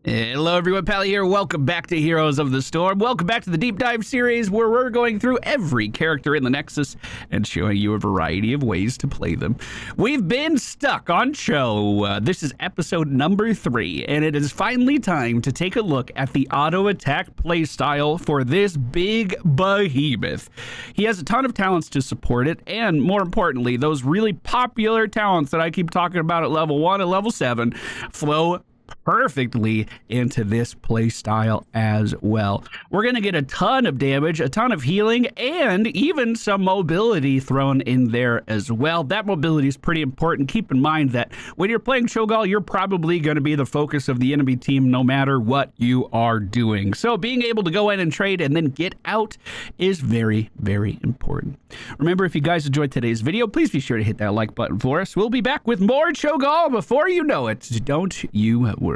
Hello everyone, Pally here. Welcome back to Heroes of the Storm. Welcome back to the Deep Dive series where we're going through every character in the Nexus and showing you a variety of ways to play them. We've been stuck on Cho. This is episode number 3, and it is finally time to take a look at the auto attack playstyle for this big behemoth. He has a ton of talents to support it, and more importantly, those really popular talents that I keep talking about at level 1 and level 7 flow perfectly into this play style as well. We're going to get a ton of damage, a ton of healing, and even some mobility thrown in there as well. That mobility is pretty important. Keep in mind that when you're playing Cho'Gall, you're probably going to be the focus of the enemy team no matter what you are doing. So being able to go in and trade and then get out is very, very important. Remember, if you guys enjoyed today's video, please be sure to hit that like button for us. We'll be back with more Cho'Gall before you know it. Don't you worry.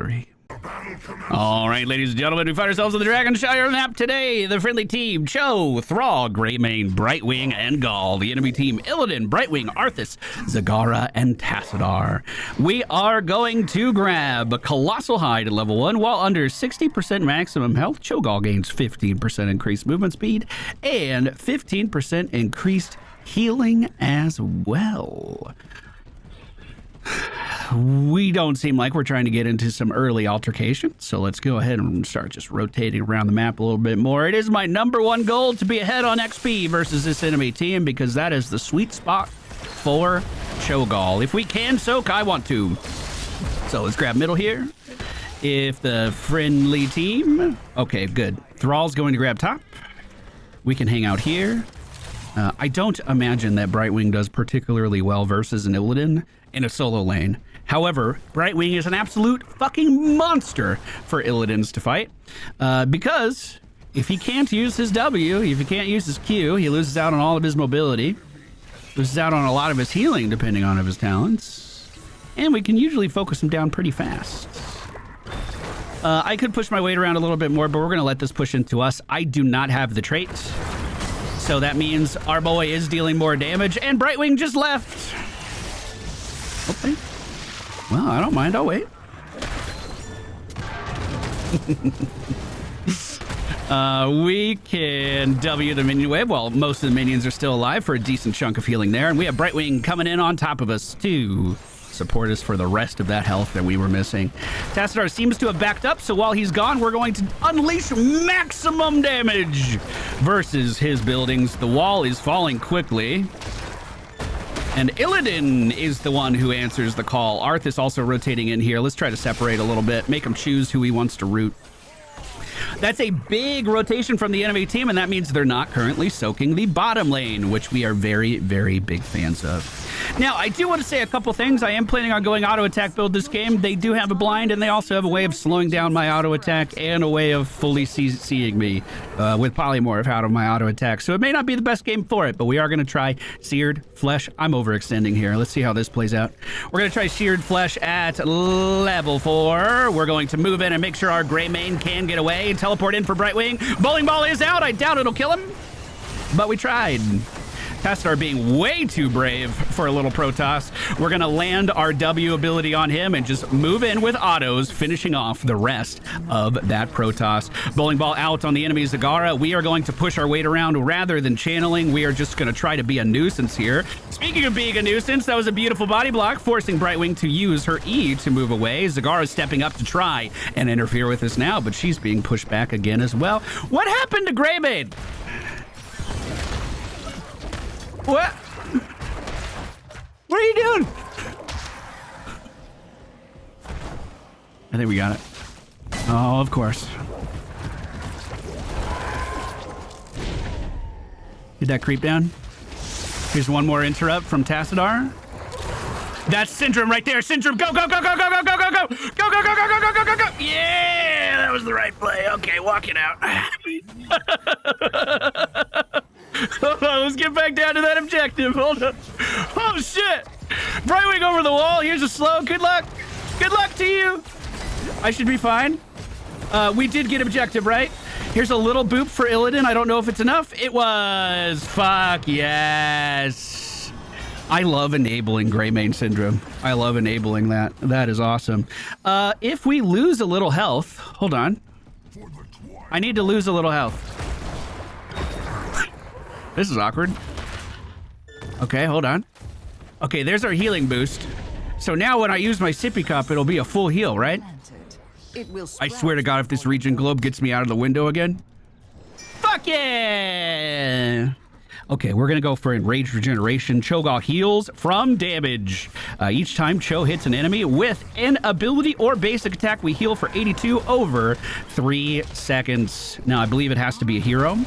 All right, ladies and gentlemen, we find ourselves on the Dragonshire map today. The friendly team, Cho, Thrall, Greymane, Brightwing, and Gall. The enemy team, Illidan, Brightwing, Arthas, Zagara, and Tassadar. We are going to grab a Colossal Hide at level 1. While under 60% maximum health, Cho'Gall gains 15% increased movement speed and 15% increased healing as well. We don't seem like we're trying to get into some early altercation, so let's go ahead and start just rotating around the map a little bit more. It is my #1 goal to be ahead on XP versus this enemy team because that is the sweet spot for Cho'Gall. If we can soak, I want to. So let's grab middle here. If the friendly team... Okay, good. Thrall's going to grab top. We can hang out here. I don't imagine that Brightwing does particularly well versus an Illidan in a solo lane. However, Brightwing is an absolute fucking monster for Illidans to fight because if he can't use his W, if he can't use his Q, he loses out on all of his mobility, loses out on a lot of his healing depending on his talents, and we can usually focus him down pretty fast. I could push my weight around a little bit more, but we're going to let this push into us. I do not have the trait, so that means our boy is dealing more damage, and Brightwing just left. Okay. Well, I don't mind. I'll wait. We can W the minion wave while most of the minions are still alive for a decent chunk of healing there. And we have Brightwing coming in on top of us to support us for the rest of that health that we were missing. Tassadar seems to have backed up, so while he's gone, we're going to unleash maximum damage versus his buildings. The wall is falling quickly. And Illidan is the one who answers the call. Arthas also rotating in here. Let's try to separate a little bit, make him choose who he wants to root. That's a big rotation from the enemy team, and that means they're not currently soaking the bottom lane, which we are very, very big fans of. Now, I do want to say a couple things. I am planning on going auto attack build this game. They do have a blind, and they also have a way of slowing down my auto attack and a way of fully seeing me with polymorph out of my auto attack. So it may not be the best game for it, but we are going to try Seared Flesh. I'm overextending here. Let's see how this plays out. We're going to try Seared Flesh at level 4. We're going to move in and make sure our Greymane can get away and teleport in for Brightwing. Bowling Ball is out. I doubt it'll kill him, but we tried. Tassadar being way too brave for a little Protoss. We're going to land our W ability on him and just move in with autos, finishing off the rest of that Protoss. Bowling Ball out on the enemy Zagara. We are going to push our weight around rather than channeling. We are just going to try to be a nuisance here. Speaking of being a nuisance, that was a beautiful body block, forcing Brightwing to use her E to move away. Zagara is stepping up to try and interfere with us now, but she's being pushed back again as well. What happened to Greymane? What? What are you doing? I think we got it. Oh, of course. Get that creep down. Here's one more interrupt from Tassadar. That's Syndrome right there. Syndrome, go, go, go, go, go, go, go, go, go, go, go, go, go, go, go, go, go, go. Yeah, that was the right play. Okay, walk it out. Hold on, let's get back down to that objective. Hold on. Oh, shit. Brightwing over the wall. Here's a slow. Good luck. Good luck to you. I should be fine. We did get objective, right? Here's a little boop for Illidan. I don't know if it's enough. It was. Fuck yes. I love enabling Gray Mane Syndrome. I love enabling that. That is awesome. If we lose a little health, hold on. I need to lose a little health. This is awkward. Okay, hold on. Okay, there's our healing boost. So now when I use my sippy cup, it'll be a full heal, right? I swear to God, if this regen globe gets me out of the window again. Fuck yeah! Okay, we're gonna go for Enraged Regeneration. Cho'Gall heals from damage. Each time Cho hits an enemy with an ability or basic attack, we heal for 82 over 3 seconds. Now, I believe it has to be a hero.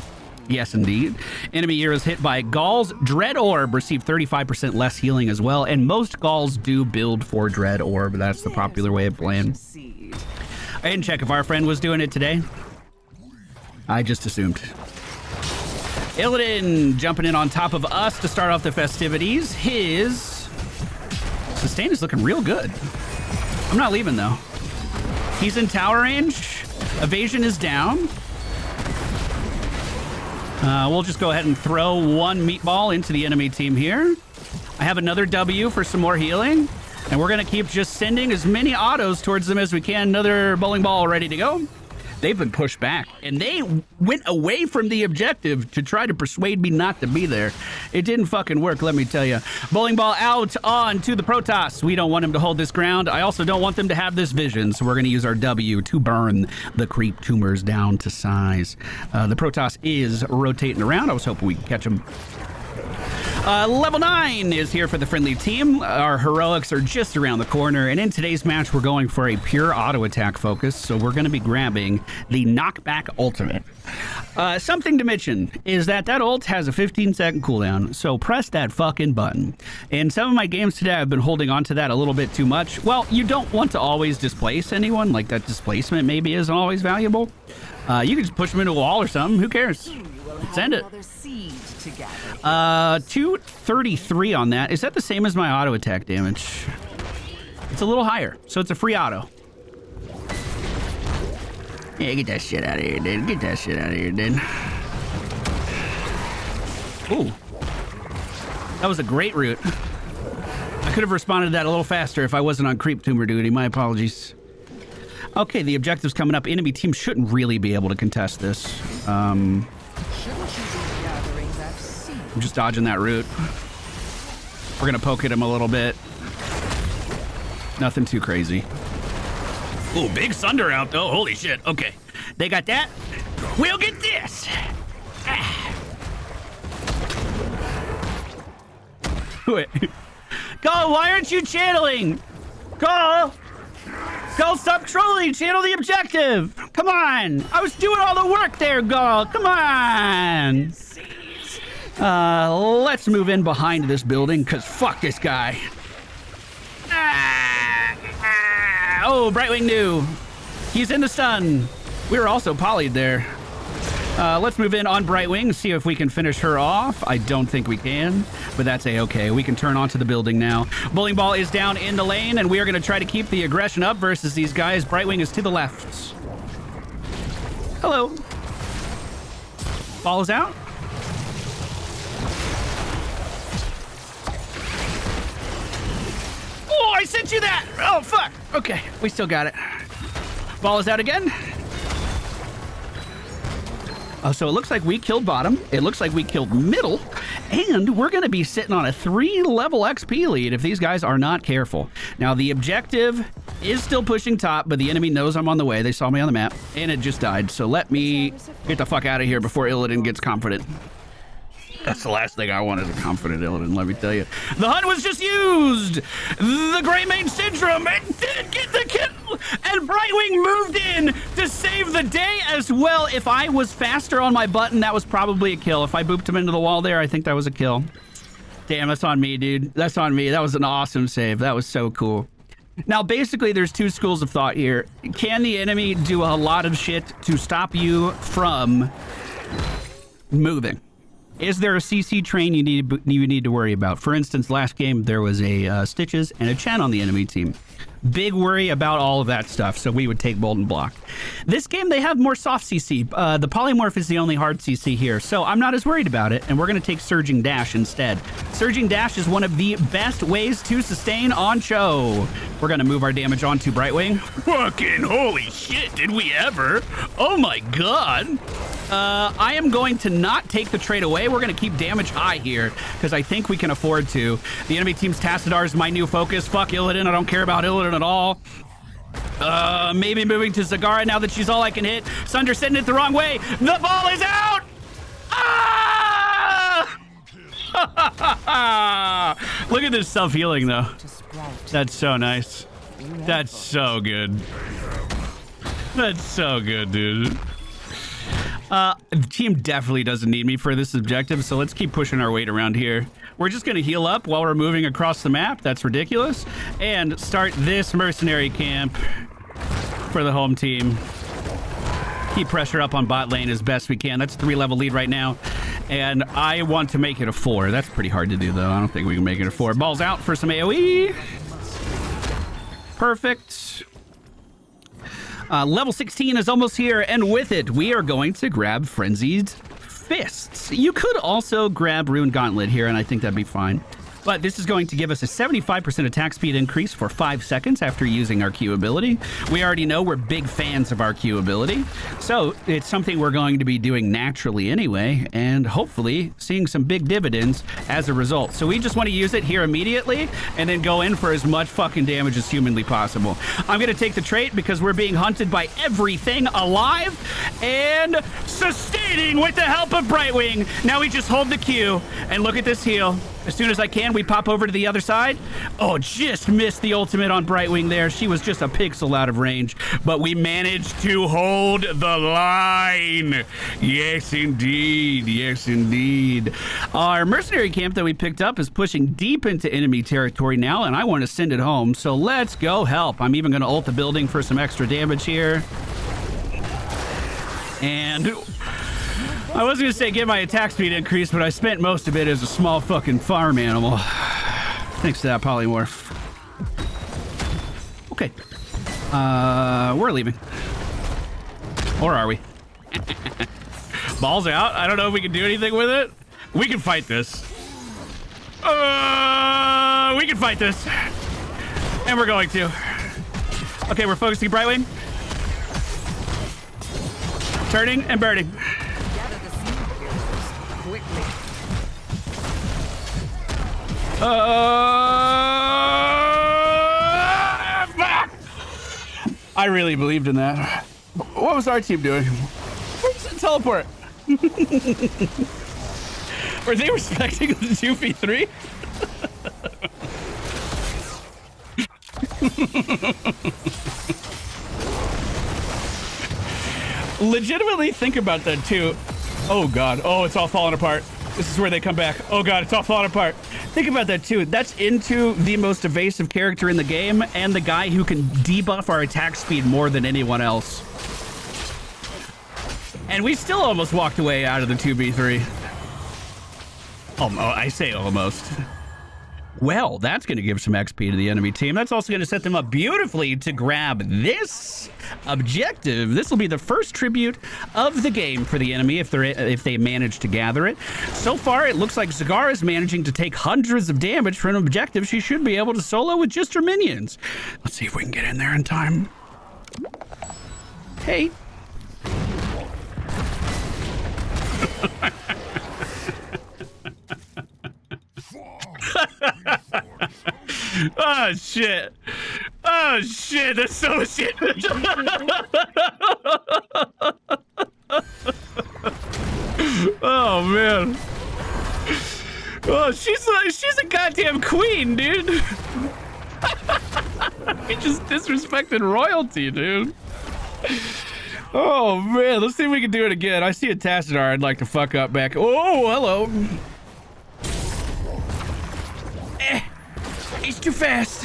Yes, indeed. Enemy heroes hit by Gall's Dread Orb receive 35% less healing as well, and most Galls do build for Dread Orb. That's the popular way of playing. I didn't check if our friend was doing it today. I just assumed. Illidan jumping in on top of us to start off the festivities. His sustain is looking real good. I'm not leaving, though. He's in tower range. Evasion is down. We'll just go ahead and throw one meatball into the enemy team here. I have another W for some more healing. And we're going to keep just sending as many autos towards them as we can. Another bowling ball ready to go. They've been pushed back, and they went away from the objective to try to persuade me not to be there. It didn't fucking work, let me tell you. Bowling ball out on to the Protoss. We don't want him to hold this ground. I also don't want them to have this vision, so we're going to use our W to burn the creep tumors down to size. The Protoss is rotating around. I was hoping we could catch him. Level 9 is here for the friendly team. Our heroics are just around the corner, and in today's match, we're going for a pure auto attack focus, so we're going to be grabbing the knockback ultimate. Something to mention is that ult has a 15-second cooldown, so press that fucking button. In some of my games today, I've been holding on to that a little bit too much. Well, you don't want to always displace anyone, like that displacement maybe isn't always valuable. You can just push them into a wall or something, who cares? Send it. 233 on that. Is that the same as my auto attack damage? It's a little higher, so it's a free auto. Yeah, get that shit out of here, dude. Get that shit out of here, dude. Ooh. That was a great route. I could have responded to that a little faster if I wasn't on creep tumor duty. My apologies. Okay, the objective's coming up. Enemy team shouldn't really be able to contest this. I'm just dodging that route. We're gonna poke at him a little bit. Nothing too crazy. Ooh, big thunder out though. Holy shit. Okay. They got that. We'll get this. Ah. Wait. Go, why aren't you channeling? Go! Go, stop trolling. Channel the objective. Come on. I was doing all the work there, Go. Come on. Let's move in behind this building, because fuck this guy. Oh, Brightwing knew. He's in the stun. We were also polyed there. Let's move in on Brightwing, see if we can finish her off. I don't think we can, but that's a-okay. We can turn onto the building now. Bowling ball is down in the lane, and we are going to try to keep the aggression up versus these guys. Brightwing is to the left. Hello. Ball is out. Oh, I sent you that! Oh, fuck! Okay, we still got it. Ball is out again. Oh, so it looks like we killed bottom. It looks like we killed middle. And we're going to be sitting on a 3-level XP lead if these guys are not careful. Now, the objective is still pushing top, but the enemy knows I'm on the way. They saw me on the map, and it just died. So let me get the fuck out of here before Illidan gets confident. That's the last thing I want is a confident Illidan, let me tell you. The hunt was just used! The Gray Mane Syndrome! It didn't get the kill! And Brightwing moved in to save the day as well. If I was faster on my button, that was probably a kill. If I booped him into the wall there, I think that was a kill. Damn, that's on me, dude. That's on me. That was an awesome save. That was so cool. Now, basically, there's two schools of thought here. Can the enemy do a lot of shit to stop you from moving? Is there a CC train you need to worry about? For instance, last game, there was a Stitches and a Chen on the enemy team. Big worry about all of that stuff, so we would take Bold and Block. This game, they have more soft CC. The Polymorph is the only hard CC here, so I'm not as worried about it, and we're going to take Surging Dash instead. Surging Dash is one of the best ways to sustain on Cho. We're going to move our damage on to Brightwing. Fucking holy shit, did we ever? Oh my god. I am going to not take the trade away. We're going to keep damage high here because I think we can afford to. The enemy team's Tassadar is my new focus. Fuck Illidan. I don't care about Illidan at all. Maybe moving to Zagara now that she's all I can hit. Sunder sending it the wrong way. The ball is out! Ah! Look at this self-healing, though. That's so nice. That's so good. That's so good, dude. The team definitely doesn't need me for this objective, so let's keep pushing our weight around here. We're just going to heal up while we're moving across the map. That's ridiculous. And start this mercenary camp for the home team. Keep pressure up on bot lane as best we can. That's a 3-level lead right now. And I want to make it a 4. That's pretty hard to do, though. I don't think we can make it a 4. Balls out for some AoE. Perfect. Level 16 is almost here, and with it, we are going to grab Frenzied Fists. You could also grab Rune Gauntlet here, and I think that'd be fine. But this is going to give us a 75% attack speed increase for 5 seconds after using our Q ability. We already know we're big fans of our Q ability, so it's something we're going to be doing naturally anyway, and hopefully seeing some big dividends as a result. So we just want to use it here immediately, and then go in for as much fucking damage as humanly possible. I'm going to take the trait because we're being hunted by everything alive, and sustaining with the help of Brightwing. Now we just hold the Q, and look at this heal. As soon as I can, we pop over to the other side. Oh, just missed the ultimate on Brightwing there. She was just a pixel out of range, but we managed to hold the line. Yes, indeed. Yes, indeed. Our mercenary camp that we picked up is pushing deep into enemy territory now, and I want to send it home, so let's go help. I'm even going to ult the building for some extra damage here. And I was going to say get my attack speed increased, but I spent most of it as a small fucking farm animal. Thanks to that polymorph. Okay. We're leaving. Or are we? Balls out. I don't know if we can do anything with it. We can fight this. We can fight this. And we're going to. Okay, we're focusing Brightwing. Turning and burning. Fuck! I really believed in that. What was our team doing? Where's the teleport? Were they respecting the 2v3? Legitimately think about that too. Oh god. Oh, it's all falling apart. This is where they come back. Oh god, it's all falling apart. Think about that too. That's into the most evasive character in the game and the guy who can debuff our attack speed more than anyone else. And we still almost walked away out of the 2v3. I say almost. Well, that's going to give some XP to the enemy team. That's also going to set them up beautifully to grab this objective. This will be the first tribute of the game for the enemy if they manage to gather it. So far, it looks like Zagara is managing to take hundreds of damage for an objective she should be able to solo with just her minions. Let's see if we can get in there in time. Hey. Oh shit. Oh shit, that's so shit. Oh man. Oh, she's a goddamn queen, dude. He just disrespected royalty, dude. Oh man, let's see if we can do it again. I see a Tassadar I'd like to fuck up back. Oh, hello. He's too fast.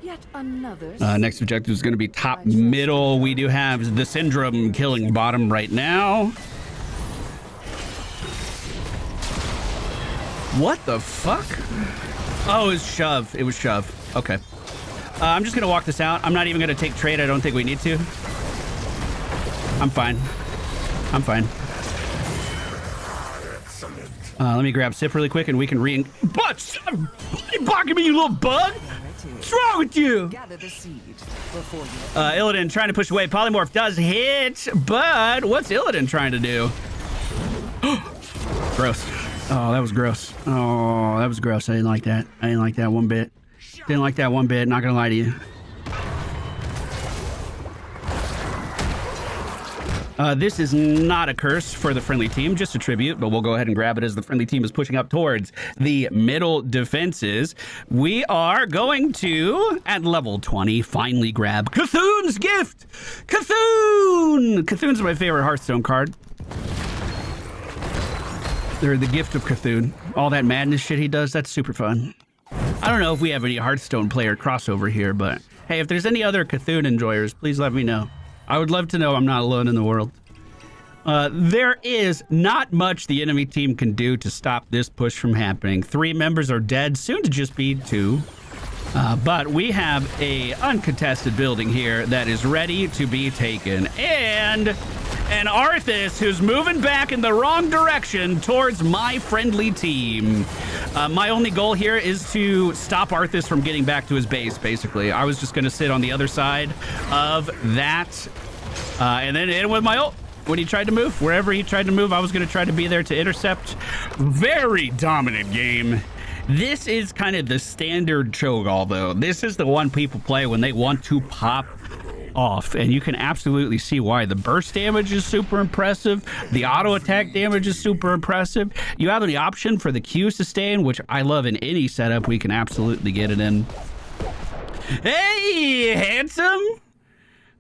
Yet another. Next objective is going to be top middle. We do have the Syndrome killing bottom right now. What the fuck? Oh, it was shove. It was shove. Okay. I'm just gonna walk this out. I'm not even gonna take trade. I don't think we need to. I'm fine. I'm fine. Let me grab Sip really quick and we can But you blocking me, you little bug! What's wrong with you? Gather the seed before you. Illidan trying to push away. Polymorph does hit, but what's Illidan trying to do? Gross. Oh, that was gross. Oh, that was gross. I didn't like that. I didn't like that one bit. Didn't like that one bit. Not gonna lie to you. This is not a curse for the friendly team, just a tribute, but we'll go ahead and grab it as the friendly team is pushing up towards the middle defenses. We are going to, at level 20, finally grab Cthulhu's Gift! Cthulhu! Cthulhu's my favorite Hearthstone card. They're the gift of Cthulhu. All that madness shit he does, that's super fun. I don't know if we have any Hearthstone player crossover here, but hey, if there's any other Cthulhu enjoyers, please let me know. I would love to know I'm not alone in the world. There is not much the enemy team can do to stop this push from happening. 3 members are dead, soon to just be 2. But we have a uncontested building here that is ready to be taken. And an Arthas who's moving back in the wrong direction towards my friendly team. My only goal here is to stop Arthas from getting back to his base, basically. I was just going to sit on the other side of that. And then in with my ult. When he tried to move, wherever he tried to move, I was going to try to be there to intercept. Very dominant game. This is kind of the standard Cho'Gall, though. This is the one people play when they want to pop off, and you can absolutely see why. The burst damage is super impressive. The auto attack damage is super impressive. You have the option for the Q sustain, which I love in any setup. We can absolutely get it in. Hey, handsome!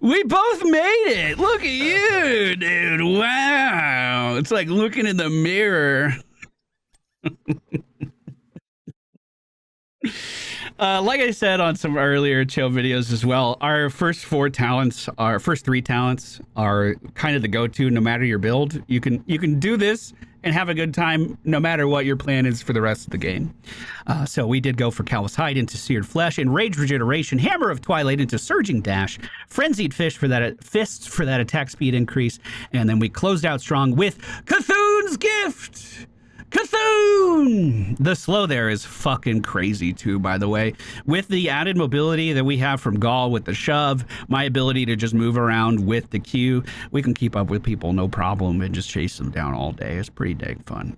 We both made it! Look at you, dude! Wow! It's like looking in the mirror. Like I said on some earlier chill videos as well, our first 3 talents are kind of the go-to no matter your build. You can do this and have a good time no matter what your plan is for the rest of the game. So we did go for Callous Hide into Seared Flesh, Enraged Regeneration, Hammer of Twilight into Surging Dash, Frenzied Fists for that attack speed increase, and then we closed out strong with Cthulhu's Gift! Cthulhu! The slow there is fucking crazy too, by the way. With the added mobility that we have from Gall with the shove, my ability to just move around with the Q, we can keep up with people no problem and just chase them down all day. It's pretty dang fun.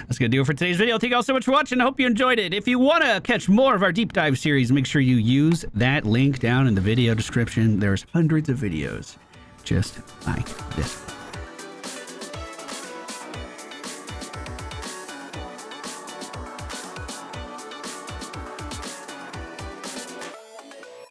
That's gonna do it for today's video. Thank you all so much for watching. I hope you enjoyed it. If you want to catch more of our deep dive series, make sure you use that link down in the video description. There's hundreds of videos just like this one.